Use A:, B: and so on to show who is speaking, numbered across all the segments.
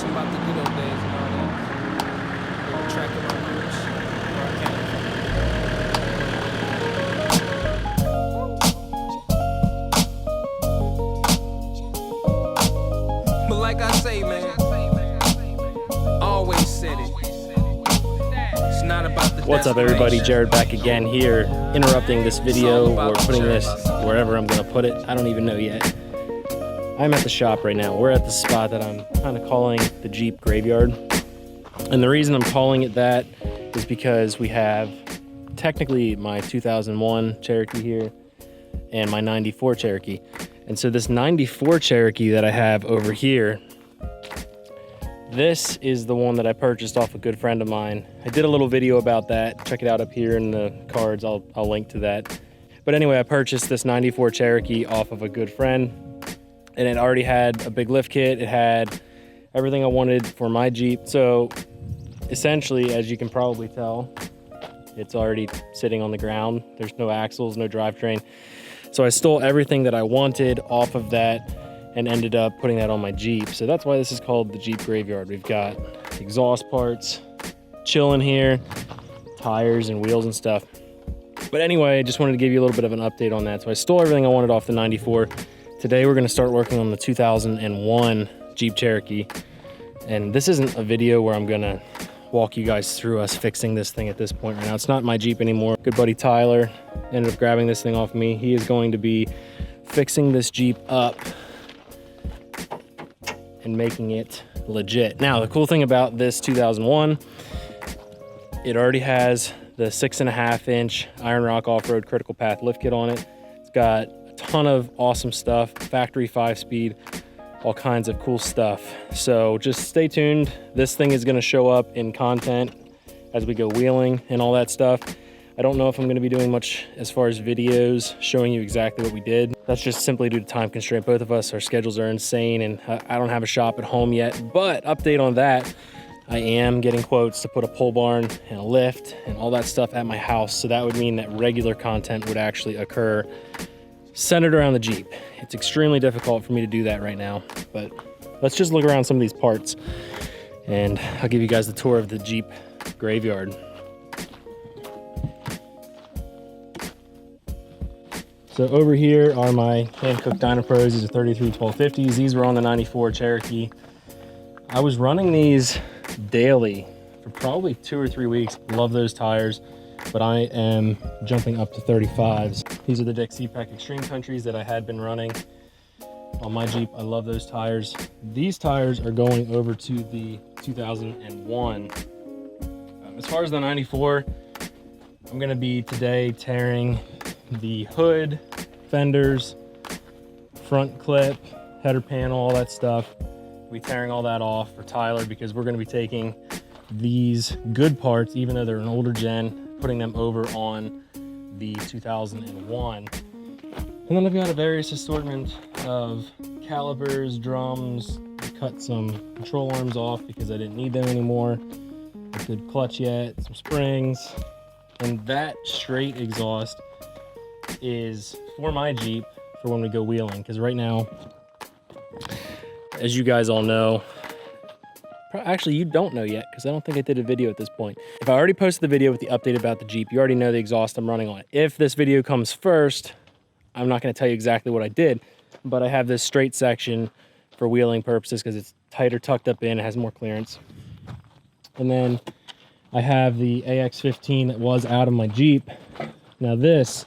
A: talking about the good old days and all that. Tracking my roots, where I came from. But like I say, man, always said it. It's not about the
B: What's up, everybody? Jared back again here, interrupting this video or putting this wherever I'm gonna put it. I don't even know yet. I'm at the shop right now. We're at the spot that I'm kind of calling the Jeep graveyard. And the reason I'm calling it that is because we have technically my 2001 Cherokee here and my 94 Cherokee. And so this 94 Cherokee that I have over here, this is the one that I purchased off a good friend of mine. I did a little video about that. Check it out up here in the cards. I'll link to that. But anyway, I purchased this 94 Cherokee off of a good friend, and it already had a big lift kit. It had everything I wanted for my Jeep. So essentially, as you can probably tell, it's already sitting on the ground. There's no axles, no drivetrain. So I stole everything that I wanted off of that and ended up putting that on my Jeep. So that's why this is called the Jeep graveyard. We've got exhaust parts chilling here, tires and wheels and stuff. But anyway, I just wanted to give you a little bit of an update on that. So I stole everything I wanted off the 94. Today we're gonna start working on the 2001 Jeep Cherokee. And this isn't a video where I'm gonna walk you guys through us fixing this thing at this point right now. It's not my Jeep anymore. Good buddy Tyler ended up grabbing this thing off me. He is going to be fixing this Jeep up and making it legit. Now, the cool thing about this 2001, it already has the 6.5-inch Iron Rock Off-Road Critical Path lift kit on it. It's got a ton of awesome stuff, factory 5-speed, all kinds of cool stuff. So just stay tuned. This thing is gonna show up in content as we go wheeling and all that stuff. I don't know if I'm gonna be doing much as far as videos showing you exactly what we did. That's just simply due to time constraint. Both of us, our schedules are insane, and I don't have a shop at home yet. But update on that, I am getting quotes to put a pole barn and a lift and all that stuff at my house. So that would mean that regular content would actually occur centered around the Jeep. It's extremely difficult for me to do that right now, but let's just look around some of these parts and I'll give you guys the tour of the Jeep graveyard. So over here are my hand-cooked Dynapros. These are 33 1250s. These were on the 94 Cherokee. I was running these daily for probably 2 or 3 weeks. Love those tires, but I am jumping up to 35s. These are the Dick CPAC Extreme Countries that I had been running on my Jeep. I love those tires. These tires are going over to the 2001. As far as the 94, I'm gonna be today tearing the hood, fenders, front clip, header panel, all that stuff. We'll be tearing all that off for Tyler because we're gonna be taking these good parts, even though they're an older gen, putting them over on the 2001. And then I've got a various assortment of calipers, drums, cut some control arms off because I didn't need them anymore. A good clutch yet, some springs, and that straight exhaust is for my Jeep for when we go wheeling, because right now, as you guys all know, actually you don't know yet because I don't think I did a video at this point. If I already posted the video with the update about the Jeep, you already know the exhaust I'm running on. If this video comes first, I'm not going to tell you exactly what I did, but I have this straight section for wheeling purposes because it's tighter tucked up in, it has more clearance. And then I have the AX15 that was out of my Jeep. Now this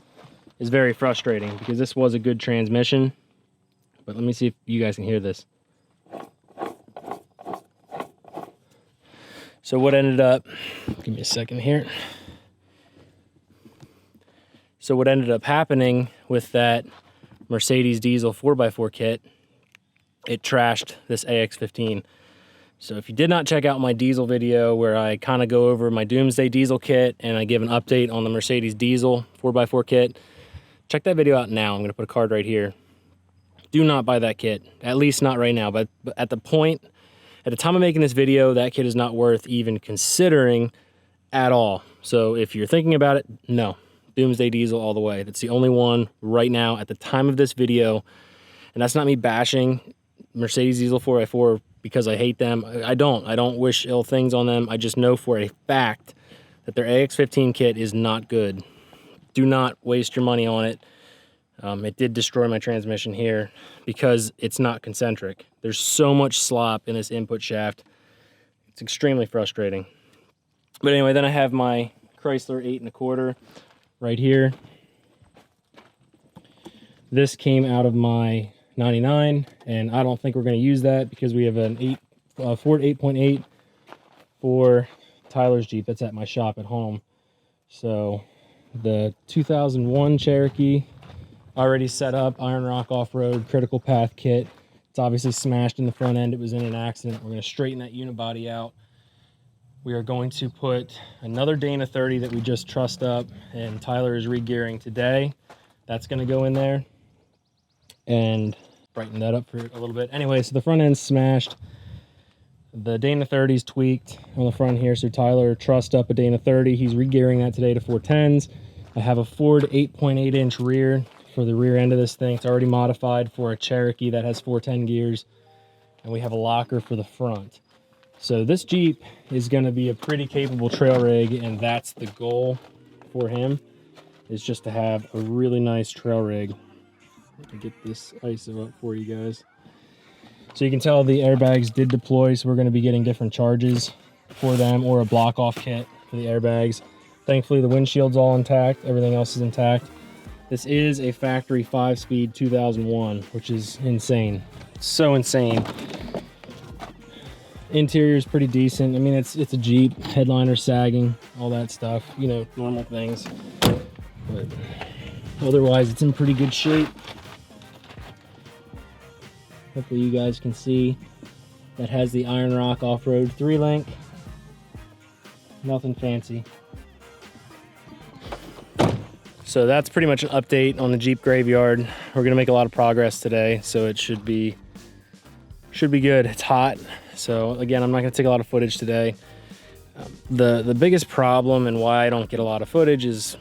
B: is very frustrating because this was a good transmission, but let me see if you guys can hear this. So what ended up, give me a second here. So what ended up happening with that Mercedes diesel 4x4 kit, it trashed this AX15. So if you did not check out my diesel video where I kind of go over my Doomsday diesel kit and I give an update on the Mercedes diesel 4x4 kit, check that video out now. I'm gonna put a card right here. Do not buy that kit, at least not right now, but at the time of making this video, that kit is not worth even considering at all. So if you're thinking about it, no, Doomsday diesel all the way. That's the only one right now at the time of this video. And that's not me bashing Mercedes diesel 4x4 because I hate them. I don't wish ill things on them. I just know for a fact that their AX15 kit is not good. Do not waste your money on it. It did destroy my transmission here because it's not concentric. There's so much slop in this input shaft. It's extremely frustrating. But anyway, then I have my Chrysler 8 1/4 right here. This came out of my 99, and I don't think we're going to use that because we have an Ford 8.8 for Tyler's Jeep that's at my shop at home. So the 2001 Cherokee already set up, Iron Rock Off-Road critical path kit. It's obviously smashed in the front end. It was in an accident. We're going to straighten that unibody out. We are going to put another Dana 30 that we just trussed up, and Tyler is re-gearing today. That's going to go in there and brighten that up for a little bit. Anyway, so the front end's smashed. The Dana 30's tweaked on the front here, so Tyler trussed up a Dana 30. He's re-gearing that today to 410s. I have a Ford 8.8 inch rear for the rear end of this thing. It's already modified for a Cherokee that has 410 gears, and we have a locker for the front. So this Jeep is going to be a pretty capable trail rig, and that's the goal for him, is just to have a really nice trail rig. Let me get this ISO up for you guys. So you can tell the airbags did deploy, so we're going to be getting different charges for them, or a block off kit for the airbags. Thankfully the windshield's all intact, everything else is intact. This is a factory 5-speed 2001, which is insane. It's so insane. Interior is pretty decent. I mean, it's a Jeep, headliner sagging, all that stuff, you know, normal things. But otherwise it's in pretty good shape. Hopefully you guys can see that has the Iron Rock Off-Road 3-link. Nothing fancy. So that's pretty much an update on the Jeep graveyard. We're gonna make a lot of progress today, so it should be good. It's hot, so again, I'm not gonna take a lot of footage today. The biggest problem and why I don't get a lot of footage is,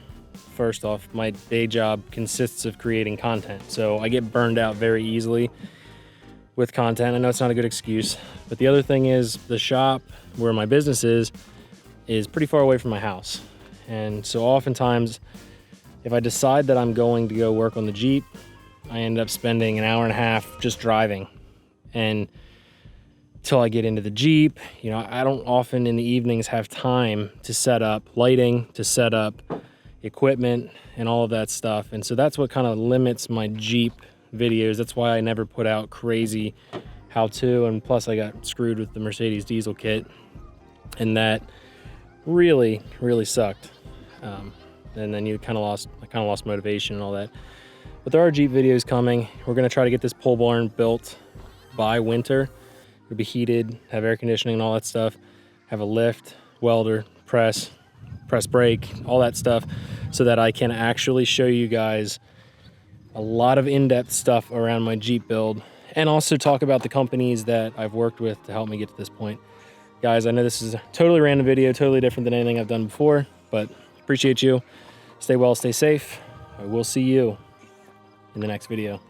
B: first off, my day job consists of creating content, so I get burned out very easily with content. I know it's not a good excuse, but the other thing is the shop where my business is pretty far away from my house. And so oftentimes, if I decide that I'm going to go work on the Jeep, I end up spending an hour and a half just driving. And till I get into the Jeep, you know, I don't often in the evenings have time to set up lighting, to set up equipment and all of that stuff. And so that's what kind of limits my Jeep videos. That's why I never put out crazy how-to, and plus I got screwed with the Mercedes diesel kit, and that really sucked. And then I kind of lost motivation and all that. But there are Jeep videos coming. We're going to try to get this pole barn built by winter. It'll be heated, have air conditioning and all that stuff, have a lift, welder, press brake, all that stuff, so that I can actually show you guys a lot of in-depth stuff around my Jeep build, and also talk about the companies that I've worked with to help me get to this point. Guys, I know this is a totally random video, totally different than anything I've done before, but appreciate you. Stay well, stay safe. I will see you in the next video.